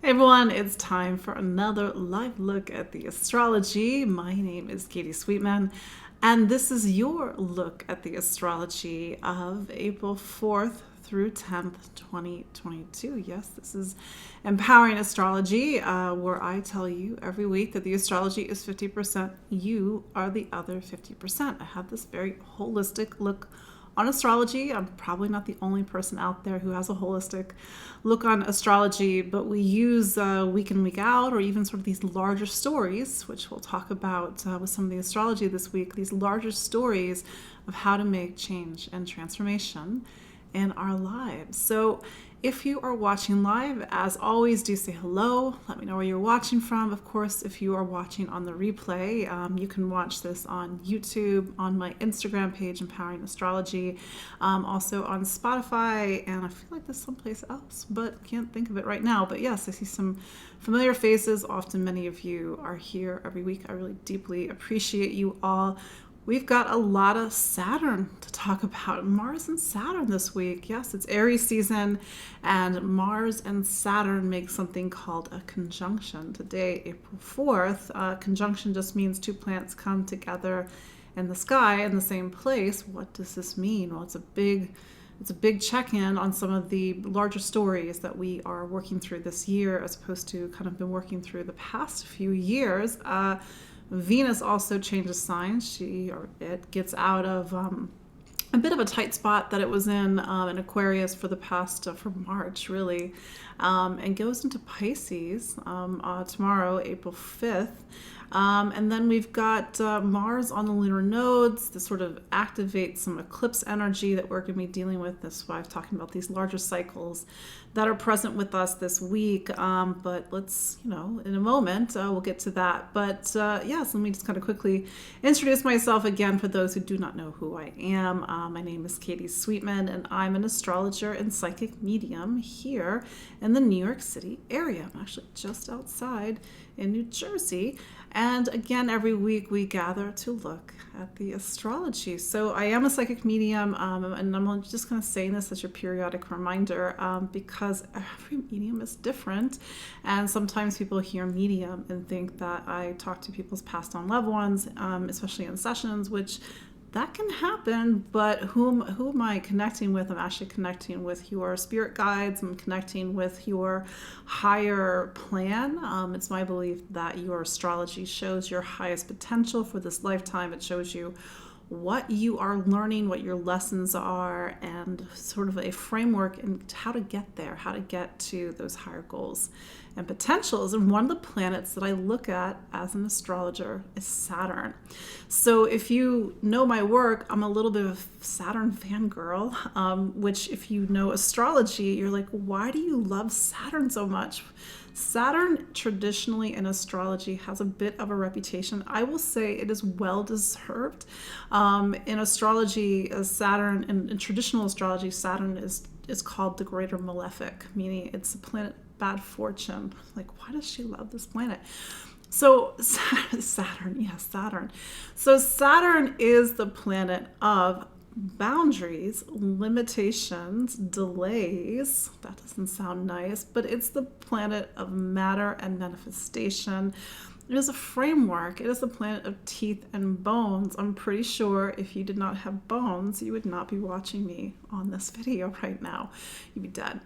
Hey everyone, it's time for another live look at the astrology. My name is Katie Sweetman, and this is your look at the astrology of April 4th through 10th, 2022. Yes, this is Empowering Astrology, where I tell you every week that the astrology is 50%, you are the other 50%. I have this very holistic look on astrology. I'm probably not the only person out there who has a holistic look on astrology, but we use week in, week out, or even sort of these larger stories, which we'll talk about with some of the astrology this week, these larger stories of how to make change and transformation in our lives. So if you are watching live, as always, do say hello. Let me know where you're watching from. Of course, if you are watching on the replay, you can watch this on YouTube, on my Instagram page, Empowering Astrology, also on Spotify, and I feel like there's someplace else, but can't think of it right now. But yes, I see some familiar faces. Often many of you are here every week. I really deeply appreciate you all. We've got a lot of Saturn to talk about. Mars and Saturn this week. Yes, it's Aries season, and Mars and Saturn make something called a conjunction today, April 4th. Conjunction just means two planets come together in the sky in the same place. What does this mean? Well, it's a big check-in on some of the larger stories that we are working through this year, as opposed to kind of been working through the past few years. Venus also changes signs. It gets out of a bit of a tight spot that it was in Aquarius for the past, for March really, and goes into Pisces tomorrow, April 5th. And then we've got Mars on the lunar nodes to sort of activate some eclipse energy that we're going to be dealing with. That's why I'm talking about these larger cycles that are present with us this week. But let's, in a moment, we'll get to that. But yes, let me just kind of quickly introduce myself again for those who do not know who I am. My name is Katie Sweetman, and I'm an astrologer and psychic medium here in the New York City area. I'm actually just outside in New Jersey. And again, every week we gather to look at the astrology. So I am a psychic medium, and I'm just kind of saying this as your periodic reminder, because every medium is different. And sometimes people hear medium and think that I talk to people's passed on loved ones, especially in sessions, which that can happen, but who am I connecting with? I'm actually connecting with your spirit guides. I'm connecting with your higher plan. It's my belief that your astrology shows your highest potential for this lifetime. It shows you what you are learning, what your lessons are, and sort of a framework and how to get there, how to get to those higher goals and potentials. And one of the planets that I look at as an astrologer is Saturn. So if you know my work, I'm a little bit of a Saturn fangirl, which if you know astrology, you're like, why do you love Saturn so much? Saturn traditionally in astrology has a bit of a reputation. I will say it is well deserved. In astrology, Saturn, in traditional astrology, Saturn is called the greater malefic, meaning it's a planet of bad fortune. Like, why does she love this planet? So Saturn. So Saturn is the planet of boundaries, limitations, delays. That doesn't sound nice, but it's the planet of matter and manifestation. It is a framework. It is the planet of teeth and bones. I'm pretty sure if you did not have bones, you would not be watching me on this video right now. You'd be dead.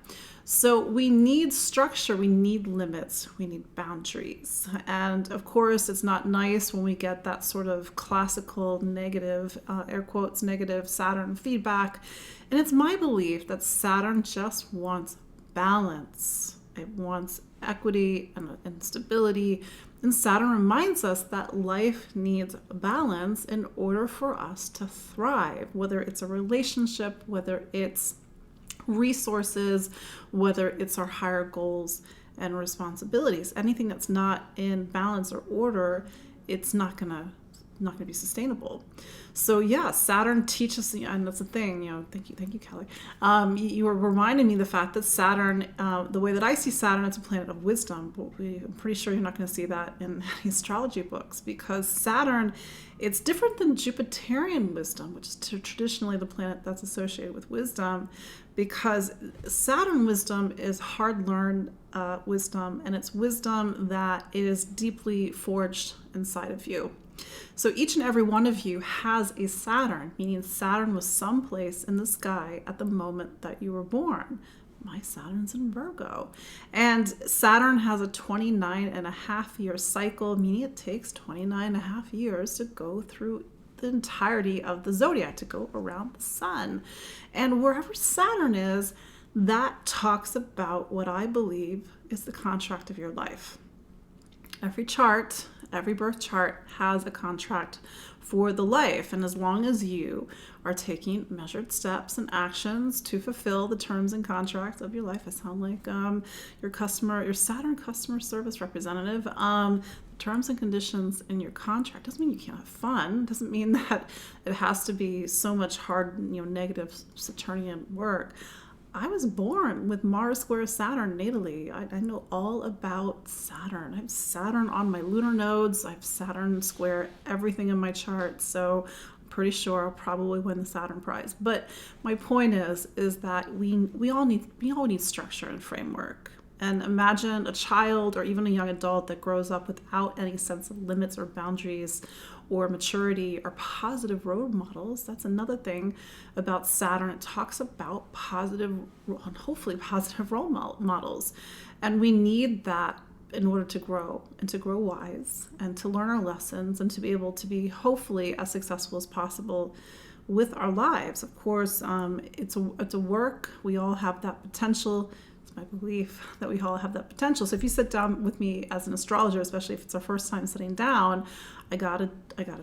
So we need structure, we need limits, we need boundaries. And of course, it's not nice when we get that sort of classical negative, air quotes, negative Saturn feedback. And it's my belief that Saturn just wants balance. It wants equity and stability. And Saturn reminds us that life needs balance in order for us to thrive, whether it's a relationship, whether it's resources, whether it's our higher goals and responsibilities. Anything that's not in balance or order, it's not gonna be sustainable. So yeah, Saturn teaches, and that's the thing, thank you, Kelly. You were reminding me the fact that Saturn, the way that I see Saturn, it's a planet of wisdom. But I'm pretty sure you're not going to see that in any astrology books, because Saturn, it's different than Jupiterian wisdom, which is traditionally the planet that's associated with wisdom. because Saturn wisdom is hard-learned wisdom, and it's wisdom that is deeply forged inside of you. So each and every one of you has a Saturn, meaning Saturn was someplace in the sky at the moment that you were born. My Saturn's in Virgo. And Saturn has a 29.5-year cycle, meaning it takes 29.5 years to go through the entirety of the zodiac, to go around the sun. And wherever Saturn is, that talks about what I believe is the contract of your life. Every chart, every birth chart has a contract for the life. And as long as you are taking measured steps and actions to fulfill the terms and contracts of your life, I sound like your Saturn customer service representative. Terms and conditions in your contract doesn't mean you can't have fun. Doesn't mean that it has to be so much hard, negative Saturnian work. I was born with Mars square Saturn natally. I know all about Saturn. I have Saturn on my lunar nodes. I have Saturn square everything in my chart. So I'm pretty sure I'll probably win the Saturn prize. But my point is that we all need structure and framework. And imagine a child or even a young adult that grows up without any sense of limits or boundaries or maturity or positive role models. That's another thing about Saturn. It talks about hopefully positive role models. And we need that in order to grow and to grow wise and to learn our lessons and to be able to be hopefully as successful as possible with our lives. Of course, it's a work. We all have that potential. My belief that we all have that potential. So if you sit down with me as an astrologer, especially if it's our first time sitting down, I gotta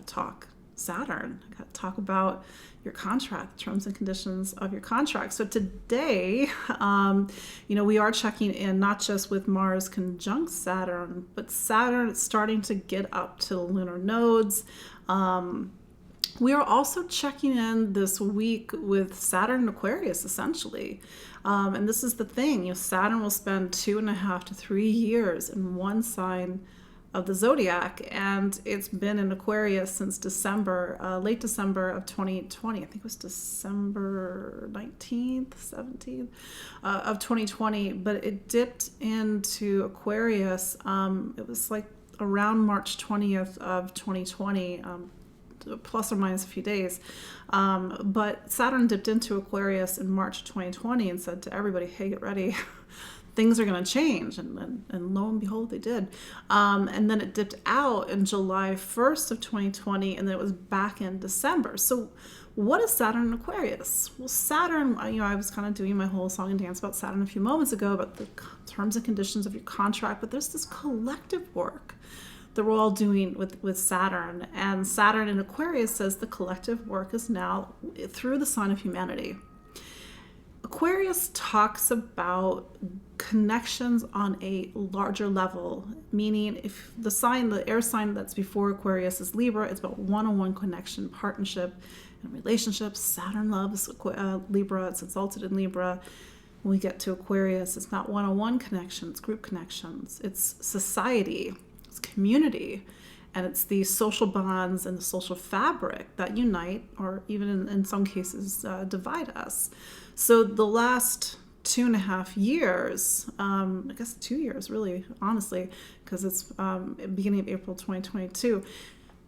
talk Saturn. I gotta talk about your contract, terms and conditions of your contract. So today, we are checking in not just with Mars conjunct Saturn, but Saturn starting to get up to the lunar nodes. We are also checking in this week with Saturn and Aquarius, essentially. And this is the thing, Saturn will spend 2.5 to 3 years in one sign of the zodiac, and it's been in Aquarius since late December of 2020. I think it was December 19th, 17th of 2020, but it dipped into Aquarius. It was like around March 20th of 2020. Plus or minus a few days. But Saturn dipped into Aquarius in March 2020 and said to everybody, hey, get ready. Things are going to change. And lo and behold, they did. And then it dipped out in July 1st of 2020, and then it was back in December. So what is Saturn in Aquarius? Well, Saturn, I was kind of doing my whole song and dance about Saturn a few moments ago, about the terms and conditions of your contract, but there's this collective work that we're all doing with Saturn. And Saturn in Aquarius says the collective work is now through the sign of humanity. Aquarius talks about connections on a larger level, meaning if the air sign that's before Aquarius is Libra, it's about one-on-one connection, partnership, and relationships. Saturn loves Libra, it's exalted in Libra. When we get to Aquarius, it's not one-on-one connections, group connections, it's society. It's community, and it's the social bonds and the social fabric that unite, or even in some cases divide us. So the last 2.5 years, I guess 2 years really, honestly, because it's beginning of April 2022,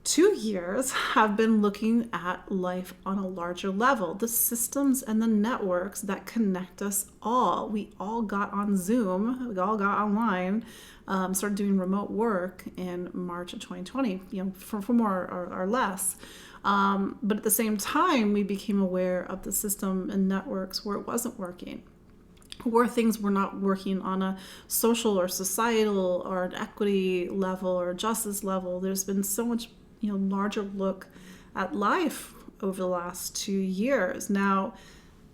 2 years have been looking at life on a larger level, the systems and the networks that connect us all. We all got on Zoom, we all got online, started doing remote work in March of 2020, for more or less. But at the same time, we became aware of the system and networks where it wasn't working, where things were not working on a social or societal or an equity level or justice level. There's been so much larger look at life over the last 2 years. Now,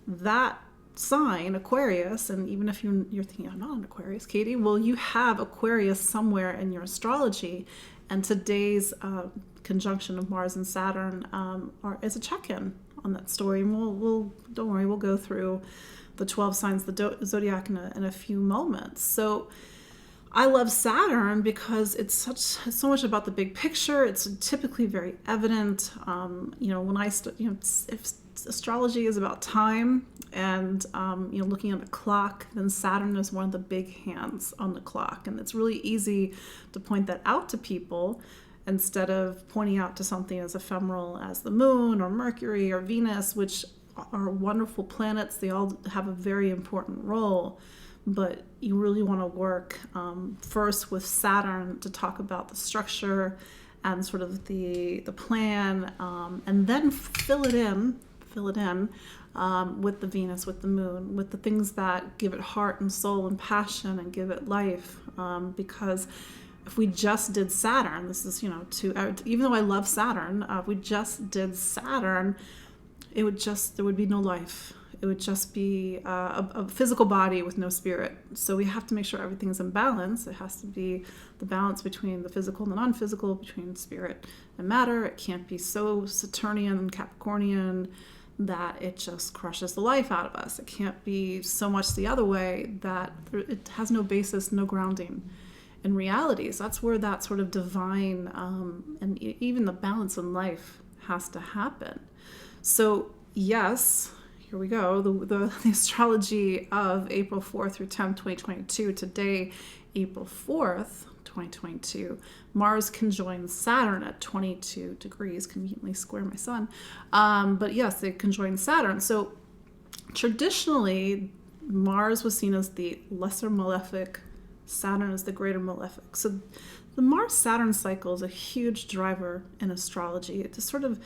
that sign, Aquarius, and even if you're thinking, I'm not an Aquarius, Katie, well, you have Aquarius somewhere in your astrology, and today's conjunction of Mars and Saturn is a check-in on that story. And we'll don't worry, we'll go through the 12 signs of the zodiac in a few moments. So I love Saturn because it's so much about the big picture. It's typically very evident. When if astrology is about time and looking at the clock. Then Saturn is one of the big hands on the clock, and it's really easy to point that out to people instead of pointing out to something as ephemeral as the moon or Mercury or Venus, which are wonderful planets. They all have a very important role, but you really want to work first with Saturn to talk about the structure and sort of the plan, and then fill it in with the Venus, with the moon, with the things that give it heart and soul and passion and give it life. Because if we just did Saturn, this is, even though I love Saturn, if we just did Saturn, there would be no life. It would just be a physical body with no spirit. So we have to make sure everything's in balance. It has to be the balance between the physical and the non-physical, between spirit and matter. It can't be so Saturnian and Capricornian that it just crushes the life out of us. It can't be so much the other way that it has no basis, no grounding in realities. That's where that sort of divine and even the balance in life has to happen. So yes, here we go, the astrology of April 4th through 10th, 2022. Today, April 4th, 2022, Mars conjoins Saturn at 22 degrees, conveniently square my sun. But yes, they conjoin Saturn. So traditionally, Mars was seen as the lesser malefic, Saturn is the greater malefic. So the Mars-Saturn cycle is a huge driver in astrology. It just sort of,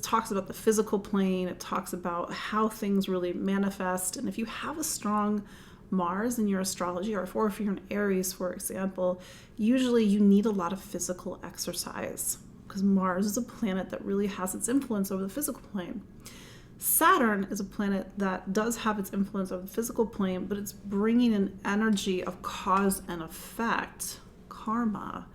talks about the physical plane. It talks about how things really manifest. And if you have a strong Mars in your astrology, or if you're an Aries, for example, usually you need a lot of physical exercise because Mars is a planet that really has its influence over the physical plane. Saturn is a planet that does have its influence over the physical plane, but it's bringing an energy of cause and effect, karma.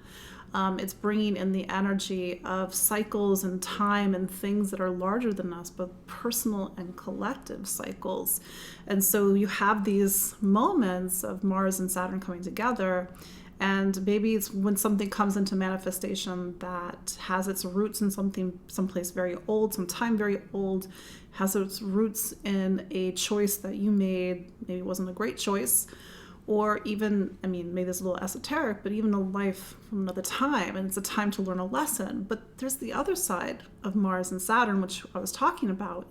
It's bringing in the energy of cycles and time and things that are larger than us, both personal and collective cycles. And so you have these moments of Mars and Saturn coming together, and maybe it's when something comes into manifestation that has its roots in someplace very old, some time very old, has its roots in a choice that you made, maybe it wasn't a great choice, or even, maybe this is a little esoteric, but even a life from another time, and it's a time to learn a lesson. But there's the other side of Mars and Saturn, which I was talking about.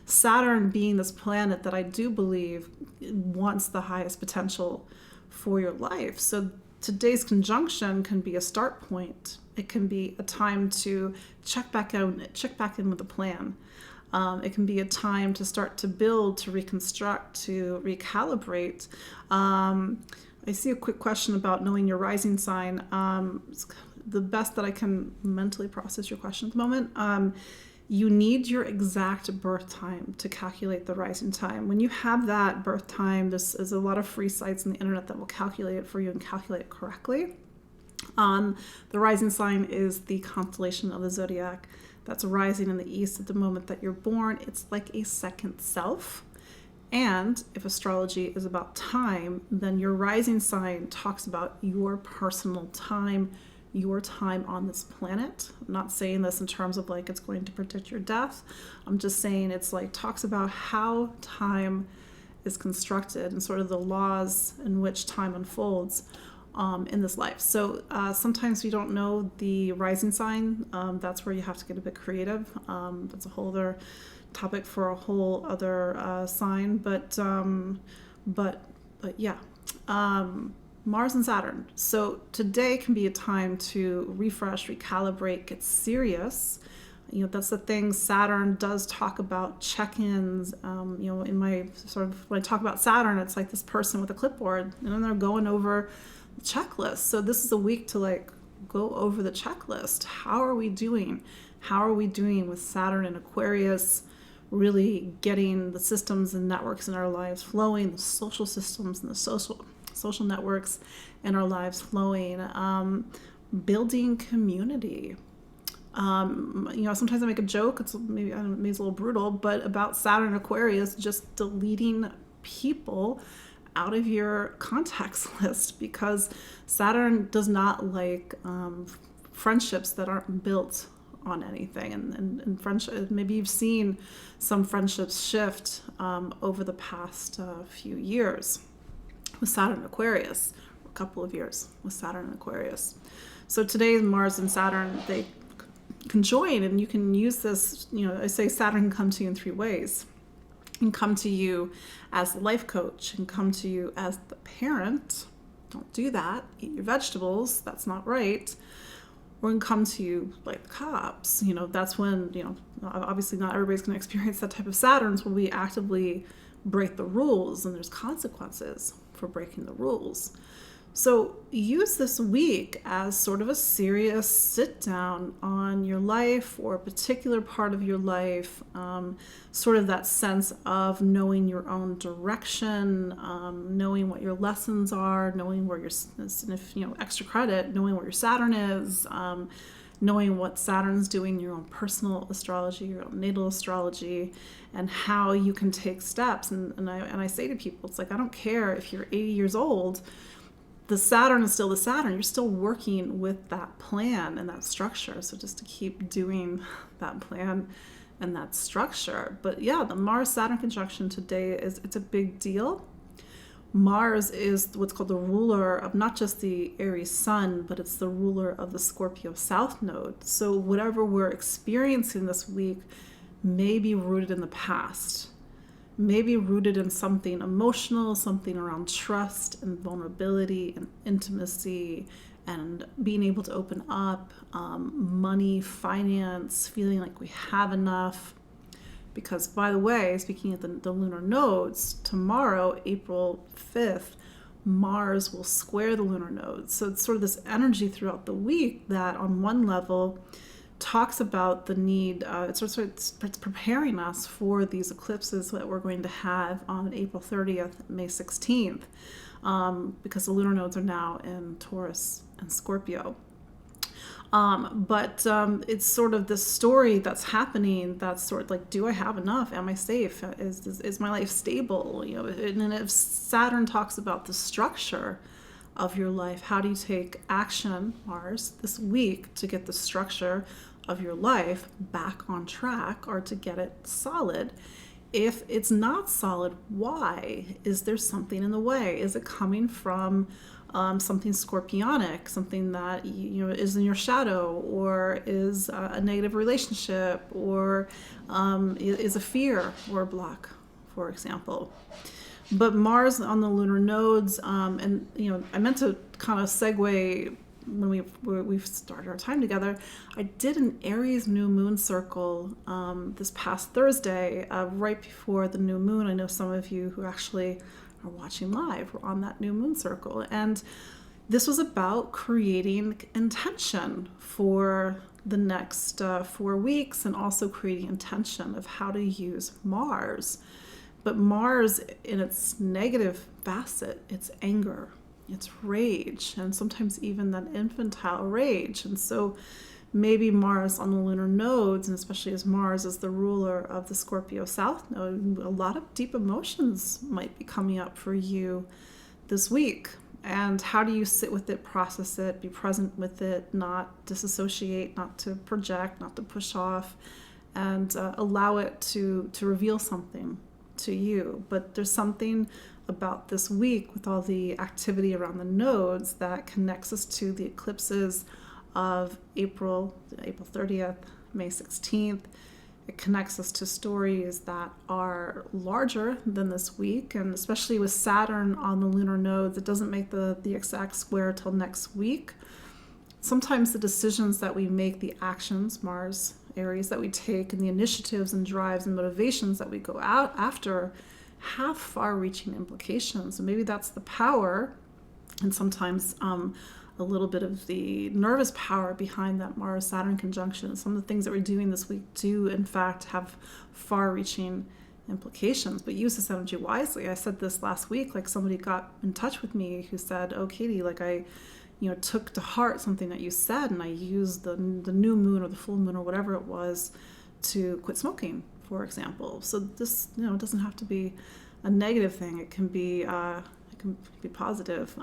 Saturn being this planet that I do believe wants the highest potential for your life. So today's conjunction can be a start point. It can be a time to check back in with a plan. It can be a time to start to build, to reconstruct, to recalibrate. I see a quick question about knowing your rising sign. It's the best that I can mentally process your question at the moment. You need your exact birth time to calculate the rising time. When you have that birth time, there's a lot of free sites on the internet that will calculate it for you and calculate it correctly. The rising sign is the constellation of the zodiac that's rising in the east at the moment that you're born. It's like a second self. And if astrology is about time, then your rising sign talks about your personal time, your time on this planet. I'm not saying this in terms of like it's going to predict your death. I'm just saying it's like talks about how time is constructed and sort of the laws in which time unfolds in this life. So sometimes we don't know the rising sign. That's where you have to get a bit creative. That's a whole other topic for a whole other sign. But yeah, Mars and Saturn. So today can be a time to refresh, recalibrate, get serious. That's the thing. Saturn does talk about check-ins. In my sort of, when I talk about Saturn, it's like this person with a clipboard, and they're going over the checklist. So this is a week to like go over the checklist. How are we doing? How are we doing with Saturn and Aquarius? Really getting the systems and networks in our lives flowing, the social systems and the social networks in our lives flowing, building community. Sometimes I make a joke, it's maybe it's a little brutal, but about Saturn and Aquarius just deleting people out of your contacts list, because Saturn does not like friendships that aren't built on anything. And friendship, maybe you've seen some friendships shift over the past few years with Saturn and Aquarius, a couple of years with Saturn and Aquarius. So today Mars and Saturn, they conjoin, and you can use this, I say Saturn can come to you in three ways. It can come to you as the life coach, and come to you as the parent. Don't do that. Eat your vegetables. That's not right. Or it can come to you like the cops. That's when, obviously not everybody's going to experience that type of Saturns when we actively break the rules, and there's consequences for breaking the rules. So use this week as sort of a serious sit down on your life or a particular part of your life, sort of that sense of knowing your own direction, knowing what your lessons are, knowing where extra credit, knowing where your Saturn is, knowing what Saturn's doing in your own personal astrology, your own natal astrology, and how you can take steps. And I say to people, it's like, I don't care if you're 80 years old, the Saturn is still the Saturn. You're still working with that plan and that structure. So just to keep doing that plan and that structure. But yeah, the Mars-Saturn conjunction today it's a big deal. Mars is what's called the ruler of not just the Aries sun, but it's the ruler of the Scorpio south node. So whatever we're experiencing this week may be rooted in the past. Maybe rooted in something emotional, something around trust and vulnerability and intimacy and being able to open up, money, finance, feeling like we have enough. Because, by the way, speaking of the lunar nodes, tomorrow, April 5th, Mars will square the lunar nodes. So it's sort of this energy throughout the week that on one level talks about the need, it's preparing us for these eclipses that we're going to have on April 30th, May 16th, because the lunar nodes are now in Taurus and Scorpio. But it's sort of this story that's happening that's sort of like, do I have enough? Am I safe? Is my life stable? And then if Saturn talks about the structure of your life, how do you take action, Mars, this week to get the structure of your life back on track or to get it solid? If it's not solid, why? Is there something in the way? Is it coming from something scorpionic, something that is in your shadow, or is a negative relationship, or is a fear or a block, for example? But Mars on the lunar nodes, and I meant to kind of segue when we've started our time together. I did an Aries new moon circle this past Thursday, right before the new moon. I know some of you who actually are watching live were on that new moon circle, and this was about creating intention for the next 4 weeks, and also creating intention of how to use Mars. But Mars, in its negative facet, it's anger, it's rage, and sometimes even that infantile rage. And so maybe Mars on the lunar nodes, and especially as Mars is the ruler of the Scorpio south node, a lot of deep emotions might be coming up for you this week. And how do you sit with it, process it, be present with it, not disassociate, not to project, not to push off, and allow it to reveal something to you? But there's something about this week with all the activity around the nodes that connects us to the eclipses of April 30th, May 16th. It connects us to stories that are larger than this week, and especially with Saturn on the lunar nodes, it doesn't make the exact square till next week. Sometimes the decisions that we make, the actions, Mars, Aries, that we take, and the initiatives and drives and motivations that we go out after have far-reaching implications. And maybe that's the power, and sometimes a little bit of the nervous power behind that Mars-Saturn conjunction. Some of the things that we're doing this week do, in fact, have far-reaching implications, but use this energy wisely. I said this last week, like somebody got in touch with me who said, oh, Katie, like I took to heart something that you said, and I used the new moon or the full moon or whatever it was to quit smoking, for example. So this, doesn't have to be a negative thing. It can be positive.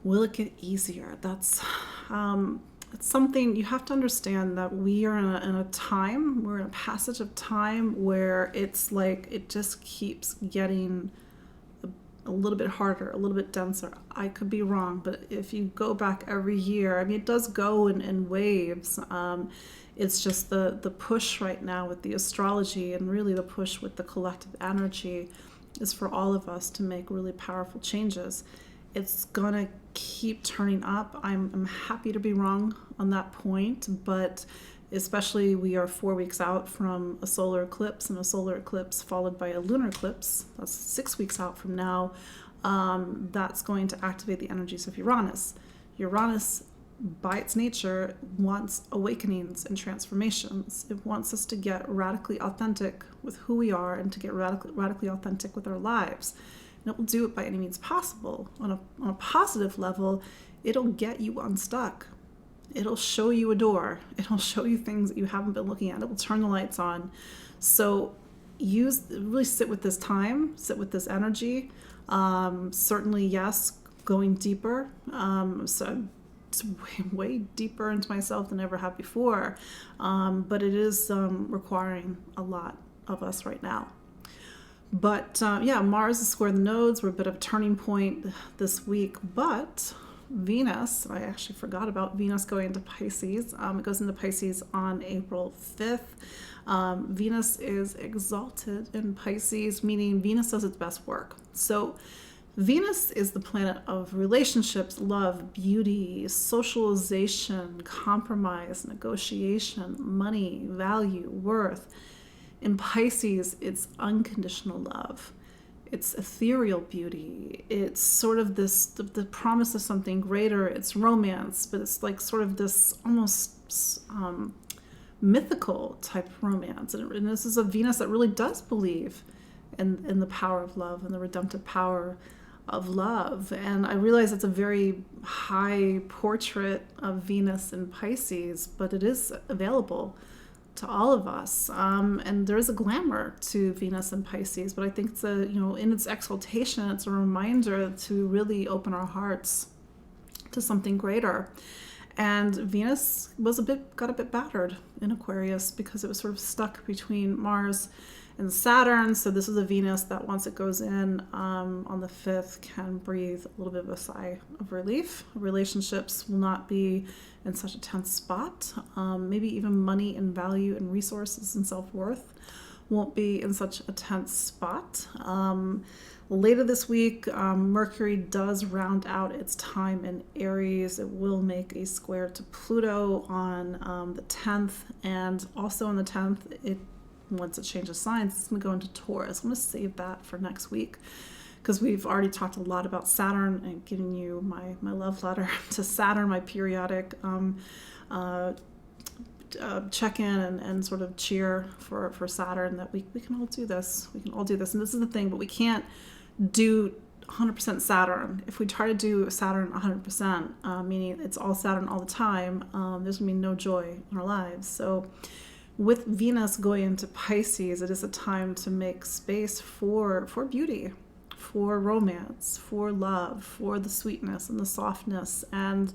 Will it get easier? That's it's something you have to understand, that we are in a time, we're in a passage of time where it's like it just keeps getting a little bit harder, a little bit denser. I could be wrong, but if you go back every year, I mean, it does go in waves. It's just the push right now with the astrology, and really the push with the collective energy, is for all of us to make really powerful changes. It's gonna keep turning up. I'm happy to be wrong on that point, but especially we are 4 weeks out from a solar eclipse, and a solar eclipse followed by a lunar eclipse. That's 6 weeks out from now. That's going to activate the energies of Uranus. Uranus, by its nature, wants awakenings and transformations. It wants us to get radically authentic with who we are, and to get radically authentic with our lives. And it will do it by any means possible. On a positive level, it'll get you unstuck. It'll show you a door. It'll show you things that you haven't been looking at. It will turn the lights on. So really sit with this time, sit with this energy. Certainly, yes, going deeper. So it's way deeper into myself than I ever have before. But it is requiring a lot of us right now. But Mars is square the nodes. We're a bit of a turning point this week, but Venus, I actually forgot about Venus going into Pisces. It goes into Pisces on April 5th. Venus is exalted in Pisces, meaning Venus does its best work. So Venus is the planet of relationships, love, beauty, socialization, compromise, negotiation, money, value, worth. In Pisces, it's unconditional love. It's ethereal beauty. It's sort of this, the promise of something greater. It's romance, but it's like sort of this almost mythical type of romance. And this is a Venus that really does believe in the power of love and the redemptive power of love. And I realize it's a very high portrait of Venus in Pisces, but it is available to all of us, and there is a glamour to Venus and Pisces, but I think it's in its exaltation, it's a reminder to really open our hearts to something greater. And Venus got a bit battered in Aquarius because it was sort of stuck between Mars and Saturn. So this is a Venus that once it goes in on the 5th can breathe a little bit of a sigh of relief. Relationships will not be in such a tense spot. Maybe even money and value and resources and self-worth won't be in such a tense spot. Later this week, Mercury does round out its time in Aries. It will make a square to Pluto on the 10th, and also on the 10th, once it changes signs, it's going to go into Taurus. I'm going to save that for next week because we've already talked a lot about Saturn and giving you my love letter to Saturn, my periodic check-in and sort of cheer for Saturn, that we can all do this. We can all do this. And this is the thing, but we can't do 100% Saturn. If we try to do Saturn 100%, meaning it's all Saturn all the time, there's going to be no joy in our lives. So with Venus going into Pisces, it is a time to make space for beauty, for romance, for love, for the sweetness and the softness and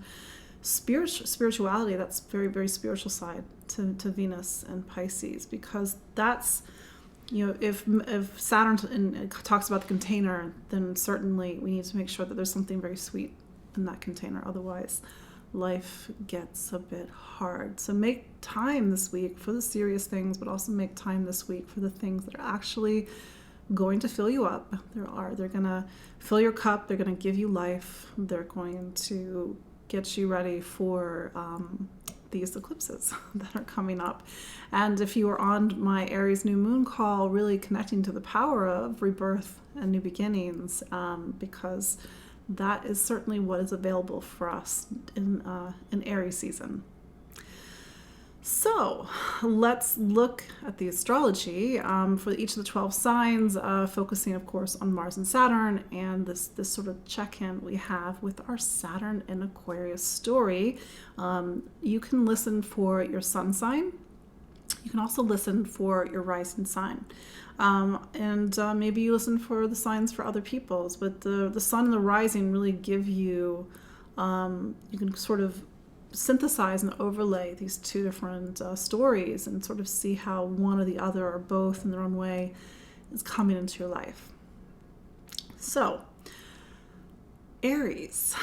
spirituality. That's very, very spiritual side to Venus and Pisces, because that's, if Saturn talks about the container, then certainly we need to make sure that there's something very sweet in that container. Otherwise, life gets a bit hard. So make time this week for the serious things, but also make time this week for the things that are actually going to fill you up. They're going to fill your cup. They're going to give you life. They're going to get you ready for these eclipses that are coming up. And if you are on my Aries new moon call, really connecting to the power of rebirth and new beginnings, because that is certainly what is available for us in Aries season. So let's look at the astrology for each of the 12 signs, focusing, of course, on Mars and Saturn, and this sort of check-in we have with our Saturn in Aquarius story. You can listen for your sun sign. You can also listen for your rising sign. And maybe you listen for the signs for other people's, but the sun and the rising really give you, you can sort of synthesize and overlay these two different stories and sort of see how one or the other or both in their own way is coming into your life. So, Aries.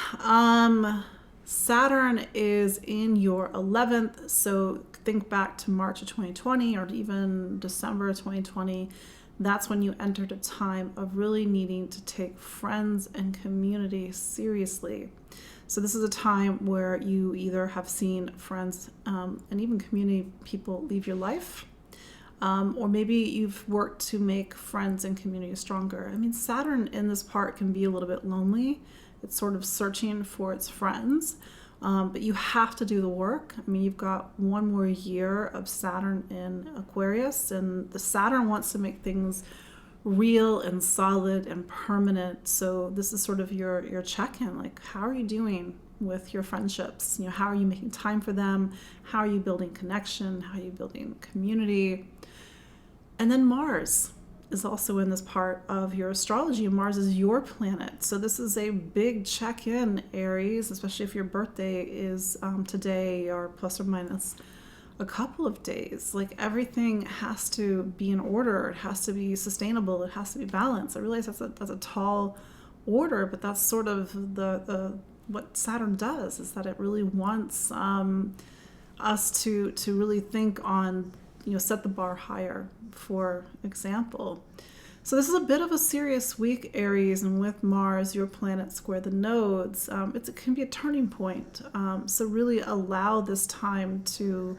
Saturn is in your 11th, so think back to March of 2020 or even December of 2020. That's when you entered a time of really needing to take friends and community seriously. So this is a time where you either have seen friends and even community people leave your life, or maybe you've worked to make friends and community stronger. I mean, Saturn in this part can be a little bit lonely. It's sort of searching for its friends, but you have to do the work. I mean, you've got one more year of Saturn in Aquarius, and the Saturn wants to make things real and solid and permanent. So this is sort of your check-in, like, how are you doing with your friendships? You know, how are you making time for them? How are you building connection? How are you building community? And then Mars is also in this part of your astrology, and Mars is your planet. So this is a big check-in, Aries, especially if your birthday is today or plus or minus a couple of days. Like, everything has to be in order. It has to be sustainable. It has to be balanced. I realize that's a tall order, but that's sort of the what Saturn does, is that it really wants us to really think on, you know, set the bar higher, for example. So this is a bit of a serious week, Aries, and with Mars, your planet, square the nodes, it can be a turning point. So really allow this time to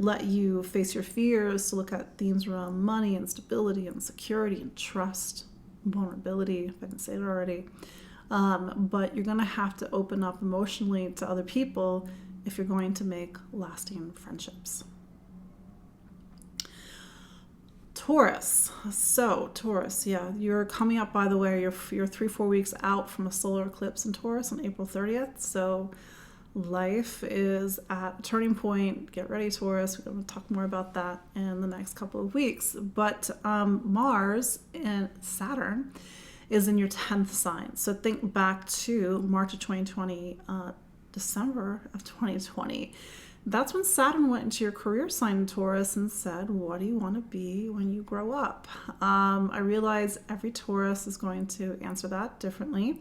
let you face your fears, to look at themes around money and stability and security and trust, vulnerability, if I didn't say it already. But you're going to have to open up emotionally to other people if you're going to make lasting friendships. Taurus. So Taurus, yeah, you're coming up, by the way, you're 3-4 weeks out from a solar eclipse in Taurus on April 30th. So life is at a turning point. Get ready, Taurus. We're going to talk more about that in the next couple of weeks. But Mars and Saturn is in your 10th sign. So think back to March of 2020, December of 2020. That's when Saturn went into your career sign, Taurus, and said, what do you want to be when you grow up? I realize every Taurus is going to answer that differently,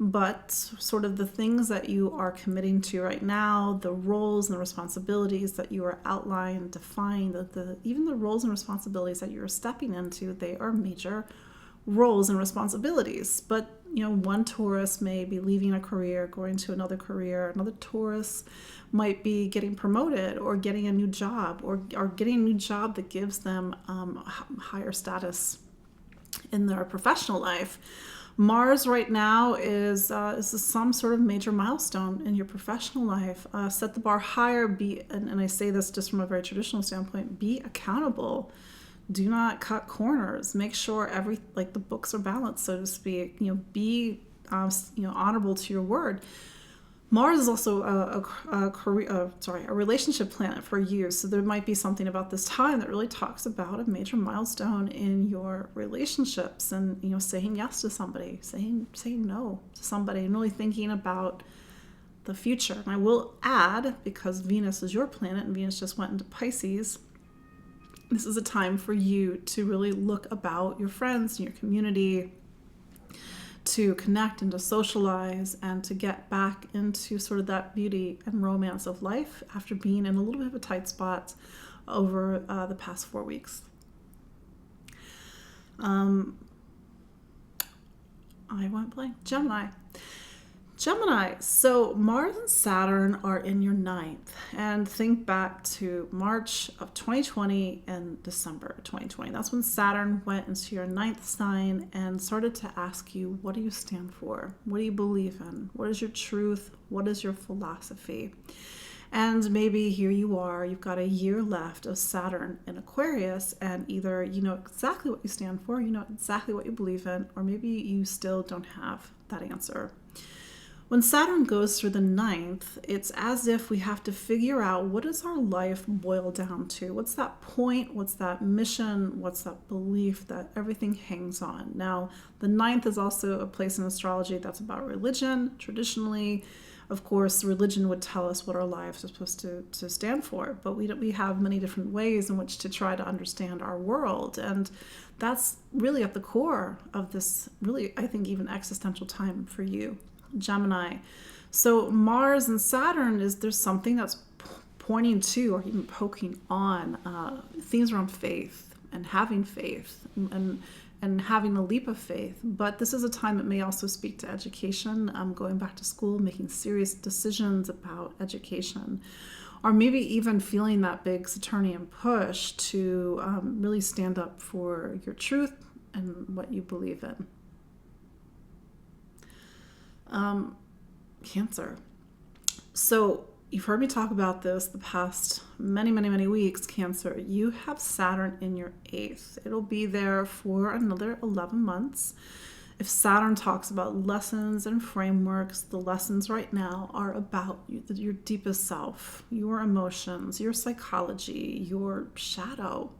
but sort of the things that you are committing to right now, the roles and the responsibilities that you are outlined, defined, even the roles and responsibilities that you're stepping into, they are major roles and responsibilities. But, you know, one Taurus may be leaving a career, going to another career. Another Taurus might be getting promoted or getting a new job, or getting a new job that gives them higher status in their professional life. Mars right now is some sort of major milestone in your professional life. Set the bar higher, and I say this just from a very traditional standpoint, be accountable. Do not cut corners. Make sure the books are balanced, so to speak. You know, be honorable to your word. Mars is also a relationship planet for you. So there might be something about this time that really talks about a major milestone in your relationships, and, you know, saying yes to somebody, saying no to somebody, and really thinking about the future. And I will add, because Venus is your planet and Venus just went into Pisces, this is a time for you to really look about your friends and your community, to connect and to socialize and to get back into sort of that beauty and romance of life after being in a little bit of a tight spot over the past 4 weeks. I went blank. Gemini. So Mars and Saturn are in your 9th, and think back to March of 2020 and December of 2020. That's when Saturn went into your 9th sign and started to ask you, what do you stand for? What do you believe in? What is your truth? What is your philosophy? And maybe here you are, you've got a year left of Saturn in Aquarius, and either you know exactly what you stand for, you know exactly what you believe in, or maybe you still don't have that answer. When Saturn goes through the 9th, it's as if we have to figure out, what does our life boil down to? What's that point? What's that mission? What's that belief that everything hangs on? Now, the 9th is also a place in astrology that's about religion, traditionally. Of course, religion would tell us what our lives are supposed to stand for, but we have many different ways in which to try to understand our world. And that's really at the core of this, really, I think, even existential time for you, Gemini. So Mars and Saturn there's something that's pointing to, or even poking on, themes around faith and having faith and having a leap of faith. But this is a time that may also speak to education, going back to school, making serious decisions about education, or maybe even feeling that big Saturnian push to really stand up for your truth and what you believe in. Cancer. So you've heard me talk about this the past many, many, many weeks, Cancer. You have Saturn in your 8th. It'll be there for another 11 months. If Saturn talks about lessons and frameworks, the lessons right now are about your deepest self, your emotions, your psychology, your shadow.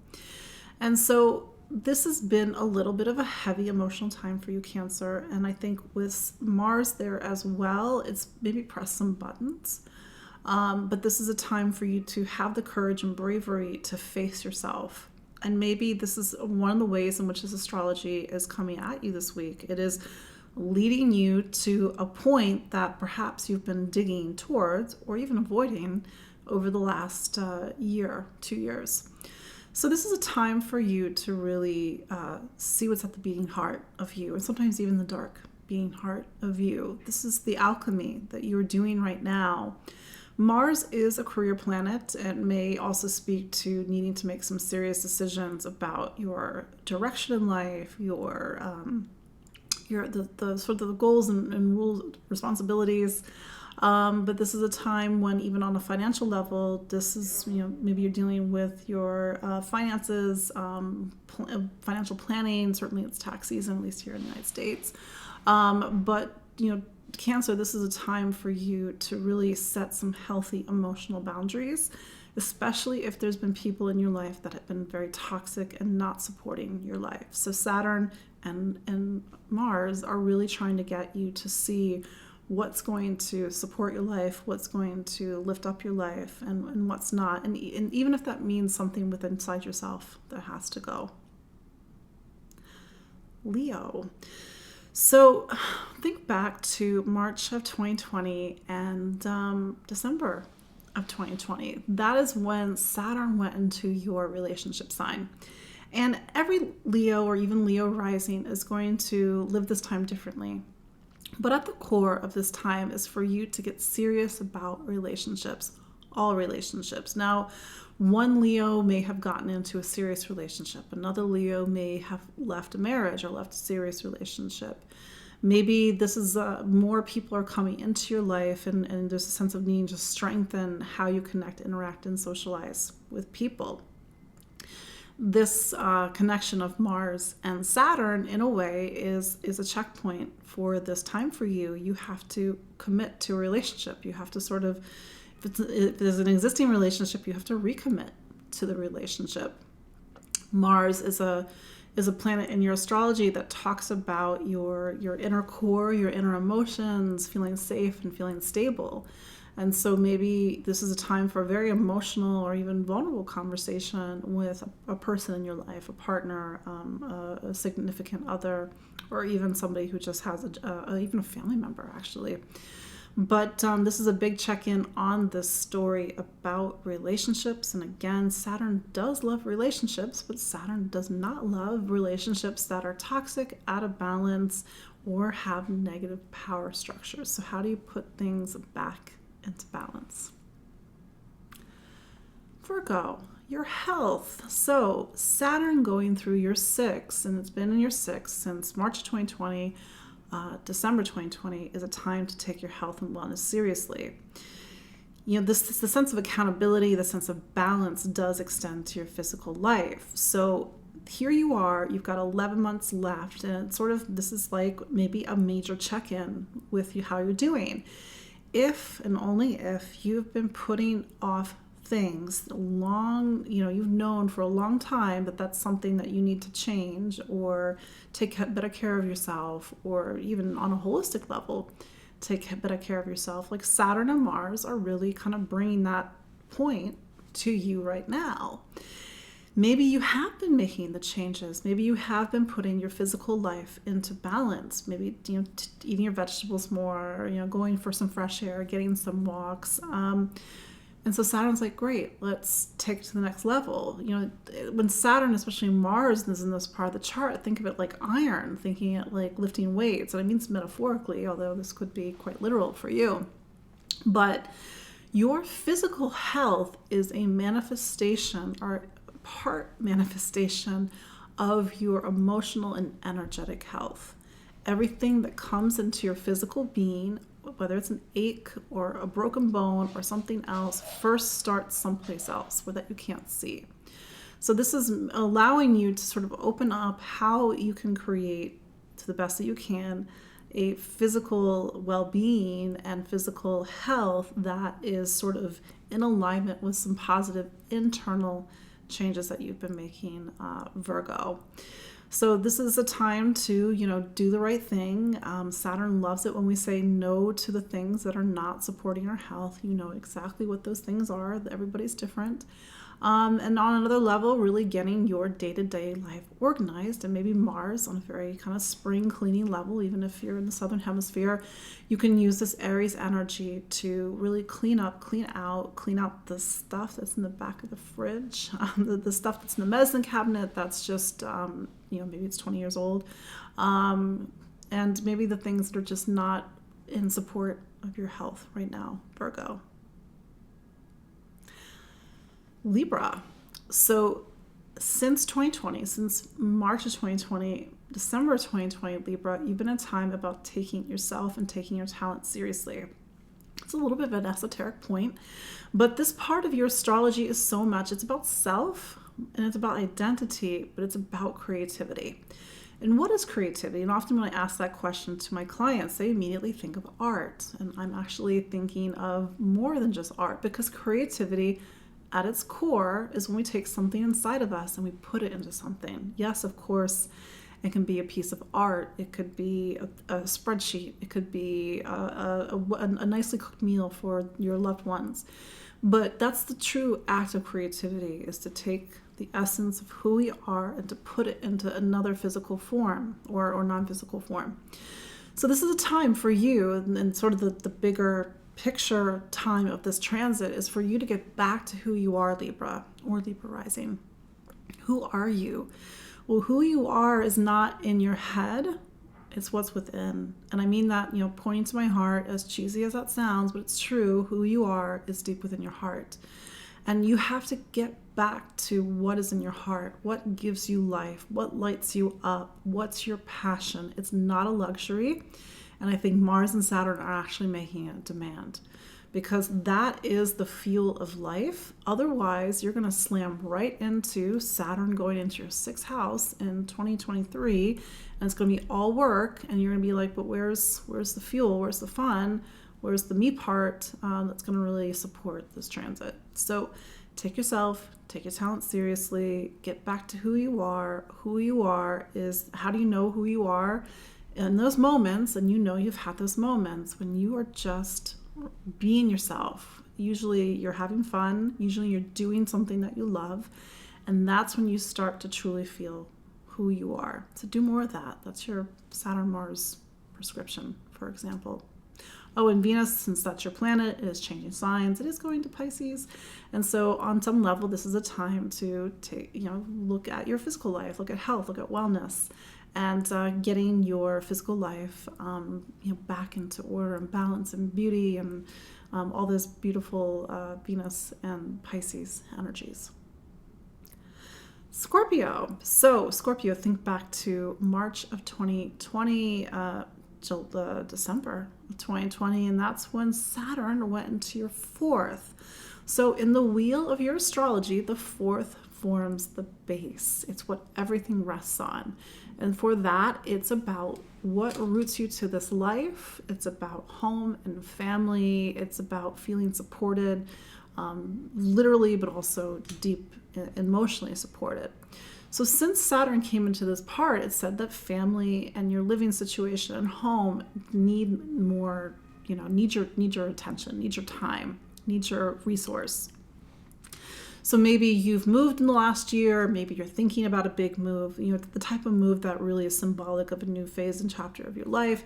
And so this has been a little bit of a heavy emotional time for you, Cancer. And I think with Mars there as well, it's maybe press some buttons. But this is a time for you to have the courage and bravery to face yourself. And maybe this is one of the ways in which this astrology is coming at you this week. It is leading you to a point that perhaps you've been digging towards or even avoiding over the last year, 2 years. So this is a time for you to really see what's at the beating heart of you, and sometimes even the dark beating heart of you. This is the alchemy that you're doing right now. Mars is a career planet and may also speak to needing to make some serious decisions about your direction in life, your the sort of the goals and rules, responsibilities. But this is a time when, even on a financial level, this is, maybe you're dealing with your finances, financial planning. Certainly it's tax season, at least here in the United States. But Cancer, this is a time for you to really set some healthy emotional boundaries, especially if there's been people in your life that have been very toxic and not supporting your life. So Saturn and Mars are really trying to get you to see what's going to support your life, what's going to lift up your life, and what's not. And even if that means something within inside yourself that has to go. Leo. So think back to March of 2020 and December of 2020. That is when Saturn went into your relationship sign. And every Leo or even Leo rising is going to live this time differently. But at the core of this time is for you to get serious about relationships, all relationships. Now, one Leo may have gotten into a serious relationship. Another Leo may have left a marriage or left a serious relationship. Maybe this is more people are coming into your life and there's a sense of needing to strengthen how you connect, interact, and socialize with people. This connection of Mars and Saturn, in a way, is a checkpoint for this time for you. You have to commit to a relationship. You have to sort of, if there's an existing relationship, you have to recommit to the relationship. Mars is a planet in your astrology that talks about your inner core, your inner emotions, feeling safe and feeling stable. And so maybe this is a time for a very emotional or even vulnerable conversation with a person in your life, a partner, a significant other, or even somebody who just has even a family member, actually. But this is a big check-in on this story about relationships. And again, Saturn does love relationships, but Saturn does not love relationships that are toxic, out of balance, or have negative power structures. So how do you put things back into balance? Virgo, your health. So Saturn going through your 6th, and it's been in your 6th since March 2020, December 2020, is a time to take your health and wellness seriously. The sense of accountability, the sense of balance does extend to your physical life. So here you are, you've got 11 months left, and it's this is like maybe a major check-in with you, how you're doing. If and only if you've been putting off things long, you've known for a long time that that's something that you need to change or take better care of yourself, or even on a holistic level, take better care of yourself. Like Saturn and Mars are really kind of bringing that point to you right now. Maybe you have been making the changes. Maybe you have been putting your physical life into balance. Maybe, eating your vegetables more, going for some fresh air, getting some walks. And so Saturn's like, great, let's take it to the next level. When Saturn, especially Mars, is in this part of the chart, think of it like iron, thinking it like lifting weights. And I mean metaphorically, although this could be quite literal for you. But your physical health is a manifestation or part manifestation of your emotional and energetic health. Everything that comes into your physical being, whether it's an ache or a broken bone or something else, first starts someplace else where that you can't see. So this is allowing you to sort of open up how you can create, to the best that you can, a physical well-being and physical health that is sort of in alignment with some positive internal changes that you've been making, Virgo. So this is a time to, do the right thing. Saturn loves it when we say no to the things that are not supporting our health. You know exactly what those things are. Everybody's different. And on another level, really getting your day-to-day life organized, and maybe Mars on a very kind of spring cleaning level. Even if you're in the southern hemisphere, you can use this Aries energy to really clean out the stuff that's in the back of the fridge, the stuff that's in the medicine cabinet that's just, maybe it's 20 years old, and maybe the things that are just not in support of your health right now, Virgo. Libra. So since 2020, since March of 2020, December of 2020, Libra, you've been in a time about taking yourself and taking your talent seriously. It's a little bit of an esoteric point, but this part of your astrology is so much. It's about self and it's about identity, but it's about creativity. And what is creativity? And often when I ask that question to my clients, they immediately think of art. And I'm actually thinking of more than just art, because creativity at its core is when we take something inside of us and we put it into something. Yes, of course, it can be a piece of art. It could be a spreadsheet. It could be a nicely cooked meal for your loved ones. But that's the true act of creativity, is to take the essence of who we are and to put it into another physical form or non-physical form. So this is a time for you, and sort of the bigger picture time of this transit is for you to get back to who you are, Libra or Libra rising. Who are you? Well, who you are is not in your head, it's what's within. And I mean that, pointing to my heart, as cheesy as that sounds, but it's true. Who you are is deep within your heart. And you have to get back to what is in your heart, what gives you life, what lights you up, what's your passion. It's not a luxury. And I think Mars and Saturn are actually making it a demand, because that is the fuel of life. Otherwise, you're going to slam right into Saturn going into your 6th house in 2023, and it's going to be all work, and you're going to be like, but where's the fuel? Where's the fun? Where's the me part that's going to really support this transit? So take yourself, take your talent seriously, get back to who you are. Who you are is, how do you know who you are? In those moments, and you've had those moments when you are just being yourself. Usually you're having fun, usually you're doing something that you love, and that's when you start to truly feel who you are. So do more of that. That's your Saturn-Mars prescription, for example. Oh, and Venus, since that's your planet, it is changing signs. It is going to Pisces. And so on some level, this is a time to take, look at your physical life, look at health, look at wellness, and getting your physical life, back into order and balance and beauty and all those beautiful Venus and Pisces energies. Scorpio. So Scorpio, think back to March of 2020 till December of 2020, and that's when Saturn went into your 4th. So in the wheel of your astrology, the 4th forms the base. It's what everything rests on. And for that, it's about what roots you to this life. It's about home and family. It's about feeling supported, literally, but also deep emotionally supported. So since Saturn came into this part, it said that family and your living situation and home need more need your attention, need your time, need your resource. So maybe you've moved in the last year, maybe you're thinking about a big move, the type of move that really is symbolic of a new phase and chapter of your life.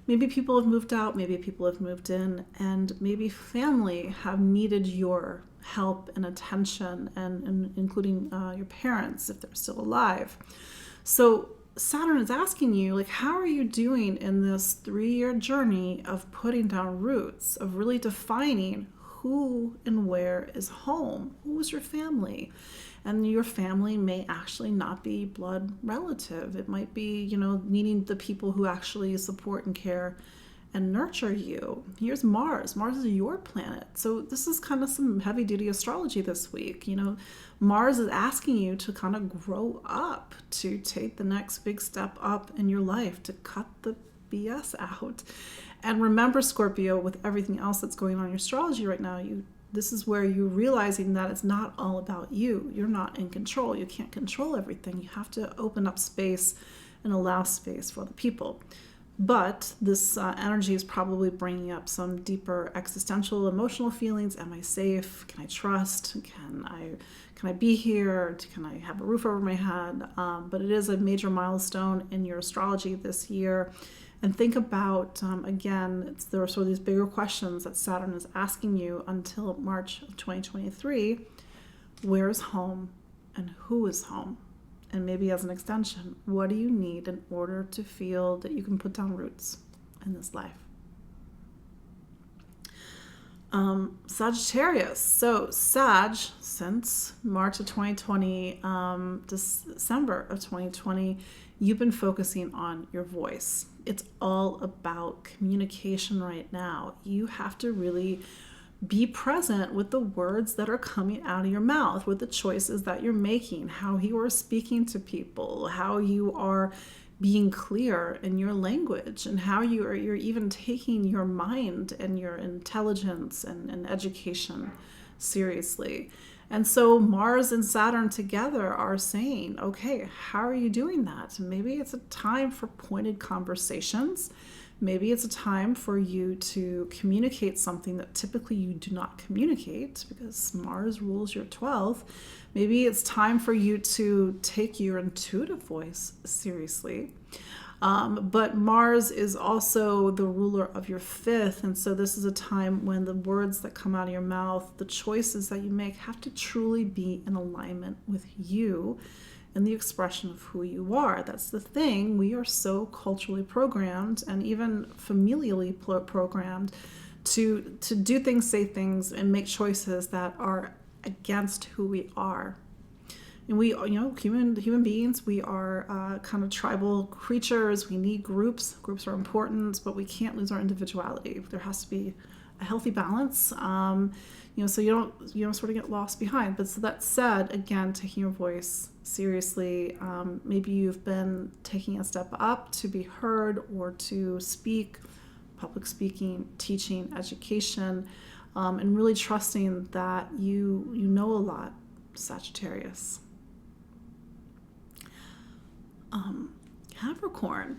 Maybe people have moved out, maybe people have moved in, and maybe family have needed your help and attention, and including your parents if they're still alive. So Saturn is asking you, how are you doing in this 3-year journey of putting down roots, of really defining who and where is home? Who is your family? And your family may actually not be blood relative. It might be, needing the people who actually support and care and nurture you. Here's Mars. Mars is your planet. So this is kind of some heavy duty astrology this week. Mars is asking you to kind of grow up, to take the next big step up in your life, to cut the BS out. And remember, Scorpio, with everything else that's going on in your astrology right now, this is where you're realizing that it's not all about you. You're not in control. You can't control everything. You have to open up space and allow space for other people. But this energy is probably bringing up some deeper existential, emotional feelings. Am I safe? Can I trust? Can I be here? Can I have a roof over my head? But it is a major milestone in your astrology this year. And think about, again, there are sort of these bigger questions that Saturn is asking you until March of 2023. Where is home and who is home? And maybe as an extension, what do you need in order to feel that you can put down roots in this life? Sagittarius. So Sag, since March of 2020, December of 2020, you've been focusing on your voice. It's all about communication right now. You have to really be present with the words that are coming out of your mouth, with the choices that you're making, how you are speaking to people, how you are being clear in your language, and how you're even taking your mind and your intelligence and education seriously. And so Mars and Saturn together are saying, okay, how are you doing that? Maybe it's a time for pointed conversations. Maybe it's a time for you to communicate something that typically you do not communicate because Mars rules your 12th. Maybe it's time for you to take your intuitive voice seriously. But Mars is also the ruler of your 5th. And so this is a time when the words that come out of your mouth, the choices that you make, have to truly be in alignment with you and the expression of who you are. That's the thing. We are so culturally programmed and even familially programmed to do things, say things, and make choices that are against who we are. And we, human beings, we are kind of tribal creatures. We need groups. Groups are important, but we can't lose our individuality. There has to be a healthy balance. So you don't sort of get lost behind. But so that said, again, taking your voice seriously. Maybe you've been taking a step up to be heard or to speak, public speaking, teaching, education, and really trusting that you know a lot, Sagittarius. Capricorn.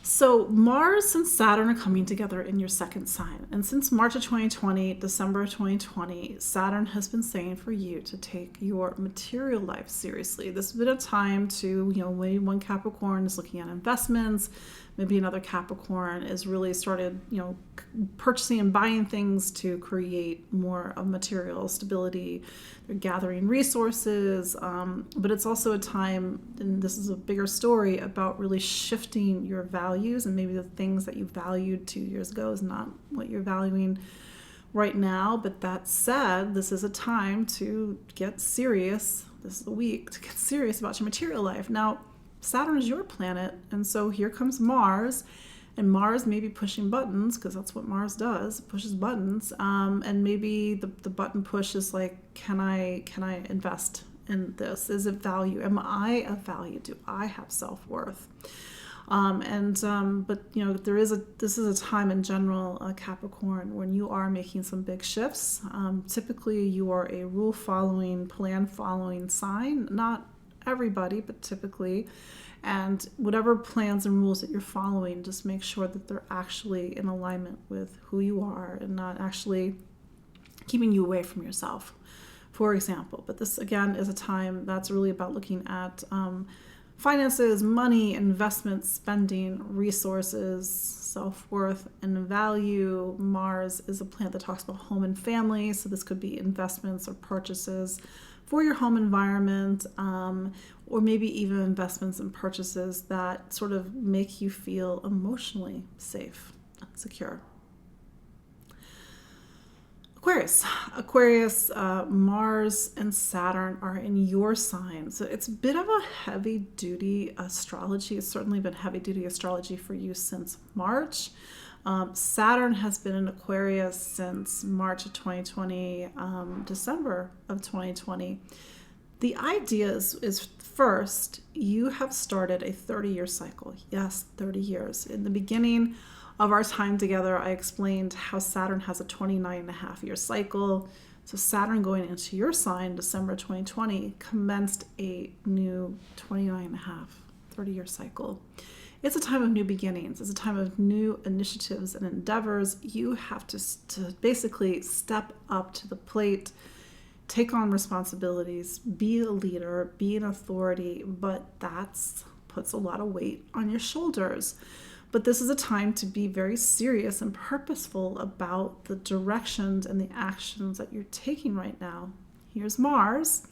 So Mars and Saturn are coming together in your 2nd sign. And since March of 2020, December of 2020, Saturn has been saying for you to take your material life seriously. This has been a time to, maybe one Capricorn is looking at investments. Maybe another Capricorn is really started, purchasing and buying things to create more of material stability. They're gathering resources, but it's also a time, and this is a bigger story, about really shifting your values, and maybe the things that you valued 2 years ago is not what you're valuing right now. But that said, this is a time to get serious. This is a week to get serious about your material life. Now, Saturn is your planet, and so here comes Mars, and Mars may be pushing buttons, because that's what Mars does, pushes buttons, and maybe the button push is like, can I invest in this? Is it value? Am I of value? Do I have self-worth? But this is a time in general, Capricorn, when you are making some big shifts. Typically, you are a rule-following, plan-following sign, not everybody, but typically. And whatever plans and rules that you're following, just make sure that they're actually in alignment with who you are and not actually keeping you away from yourself, for example. But this, again, is a time that's really about looking at finances, money, investment, spending, resources, self-worth, and value. Mars is a planet that talks about home and family, so this could be investments or purchases for your home environment, or maybe even investments and purchases that sort of make you feel emotionally safe and secure. Aquarius, Mars and Saturn are in your sign. So it's a bit of a heavy-duty astrology. It's certainly been heavy-duty astrology for you since March. Saturn has been in Aquarius since March of 2020, December of 2020. The idea is first, you have started a 30-year cycle. Yes, 30 years. In the beginning of our time together, I explained how Saturn has a 29.5-year cycle. So Saturn going into your sign, December 2020, commenced a new 30-year cycle. It's a time of new beginnings. It's a time of new initiatives and endeavors. You have to basically step up to the plate, take on responsibilities, be a leader, be an authority, but that puts a lot of weight on your shoulders. But this is a time to be very serious and purposeful about the directions and the actions that you're taking right now. Here's Mars.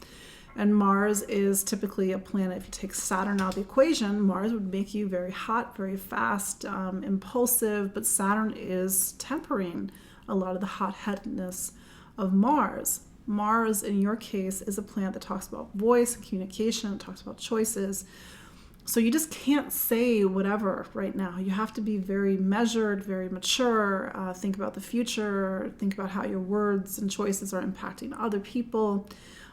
And Mars is typically a planet, if you take Saturn out of the equation, Mars would make you very hot, very fast, impulsive, but Saturn is tempering a lot of the hot-headedness of Mars. Mars, in your case, is a planet that talks about voice and communication, it talks about choices. So you just can't say whatever right now. You have to be very measured, very mature, think about the future, think about how your words and choices are impacting other people.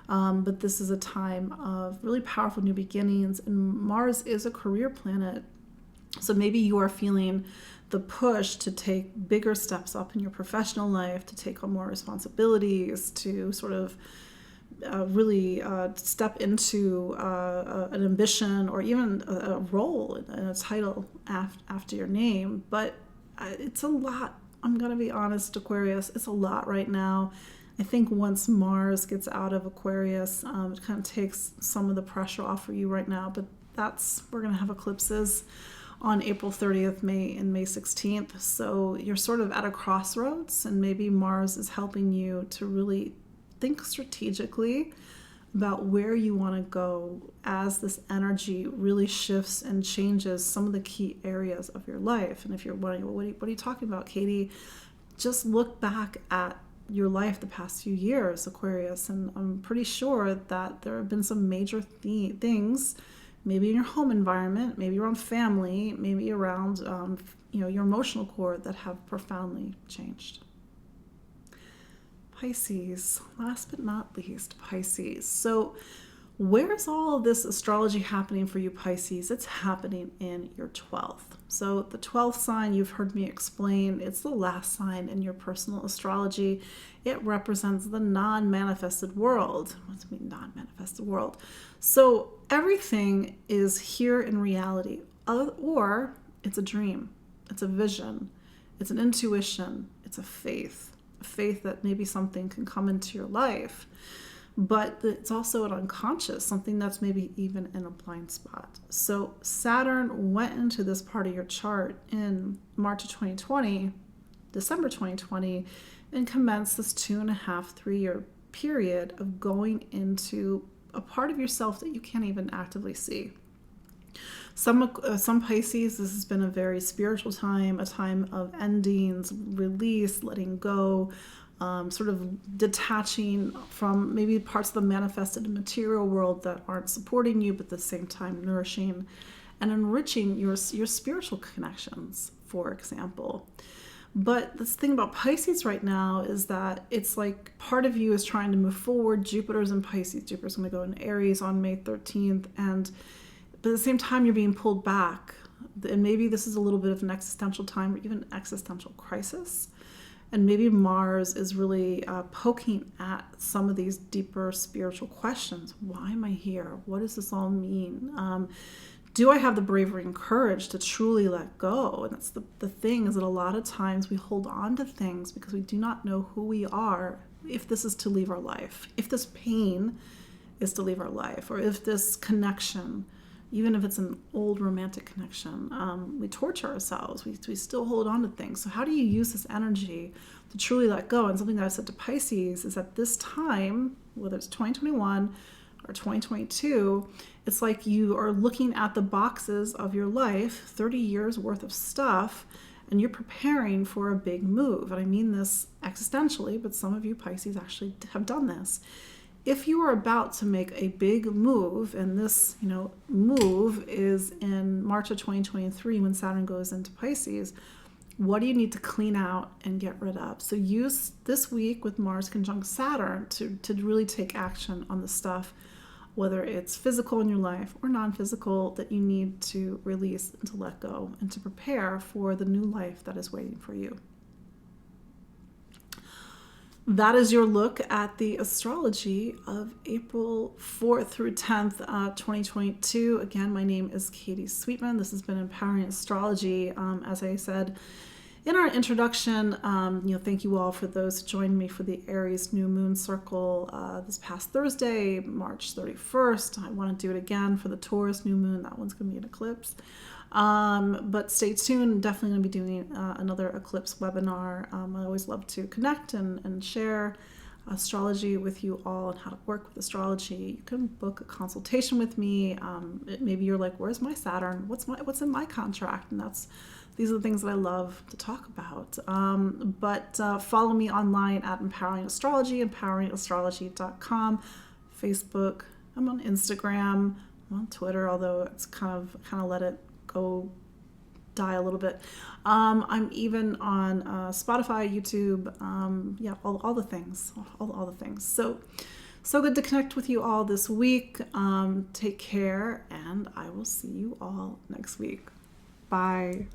But this is a time of really powerful new beginnings, and Mars is a career planet. So maybe you are feeling the push to take bigger steps up in your professional life, to take on more responsibilities, to sort of really step into an ambition or even a role and a title after your name. But it's a lot. I'm going to be honest, Aquarius, it's a lot right now. I think once Mars gets out of Aquarius, it kind of takes some of the pressure off for you right now. But we're going to have eclipses on April 30th, May 16th. So you're sort of at a crossroads, and maybe Mars is helping you to really think strategically about where you want to go as this energy really shifts and changes some of the key areas of your life. And if you're wondering, well, what are you talking about, Katie? Just look back at your life the past few years, Aquarius, and I'm pretty sure that there have been some major things, maybe in your home environment, maybe around family, maybe around your emotional core, that have profoundly changed. Pisces, last but not least, Pisces. So where's all of this astrology happening for you, Pisces? It's happening in your 12th. So the 12th sign, you've heard me explain, it's the last sign in your personal astrology. It represents the non-manifested world. What does it mean, non-manifested world? So everything is here in reality, or it's a dream, it's a vision, it's an intuition, it's a faith that maybe something can come into your life, but it's also an unconscious, something that's maybe even in a blind spot. So Saturn went into this part of your chart in March of 2020, December 2020, and commenced this 2.5, 3-year period of going into a part of yourself that you can't even actively see. Some Pisces, this has been a very spiritual time, a time of endings, release, letting go, sort of detaching from maybe parts of the manifested and material world that aren't supporting you, but at the same time nourishing and enriching your spiritual connections, for example. But this thing about Pisces right now is that it's like part of you is trying to move forward. Jupiter's in Pisces. Jupiter's going to go in Aries on May 13th. But at the same time, you're being pulled back. And maybe this is a little bit of an existential time or even an existential crisis. And maybe Mars is really poking at some of these deeper spiritual questions. Why am I here? What does this all mean? Do I have the bravery and courage to truly let go? And that's the thing, is that a lot of times we hold on to things because we do not know who we are, if this is to leave our life, if this pain is to leave our life, or if this connection, even if it's an old romantic connection, we torture ourselves. We still hold on to things. So how do you use this energy to truly let go? And something that I've said to Pisces is at this time, whether it's 2021 or 2022, it's like you are looking at the boxes of your life, 30 years worth of stuff, and you're preparing for a big move. And I mean this existentially, but some of you Pisces actually have done this. If you are about to make a big move, and this, move is in March of 2023 when Saturn goes into Pisces, what do you need to clean out and get rid of? So use this week with Mars conjunct Saturn to really take action on the stuff, whether it's physical in your life or non-physical, that you need to release and to let go and to prepare for the new life that is waiting for you. That is your look at the astrology of April 4th through 10th, 2022. Again, my name is Katie Sweetman. This has been Empowering Astrology. As I said in our introduction, thank you all for those who joined me for the Aries New Moon Circle this past Thursday, March 31st. I want to do it again for the Taurus New Moon. That one's going to be an eclipse. But stay tuned. Definitely going to be doing another eclipse webinar. I always love to connect and share astrology with you all and how to work with astrology. You can book a consultation with me. Maybe you're like, where's my Saturn? What's in my contract? And these are the things that I love to talk about. But follow me online at Empowering Astrology, empoweringastrology.com, Facebook. I'm on Instagram. I'm on Twitter, although it's kind of let it go die a little bit. I'm even on Spotify, YouTube, all the things, all the things. So good to connect with you all this week. Take care, and I will see you all next week. Bye.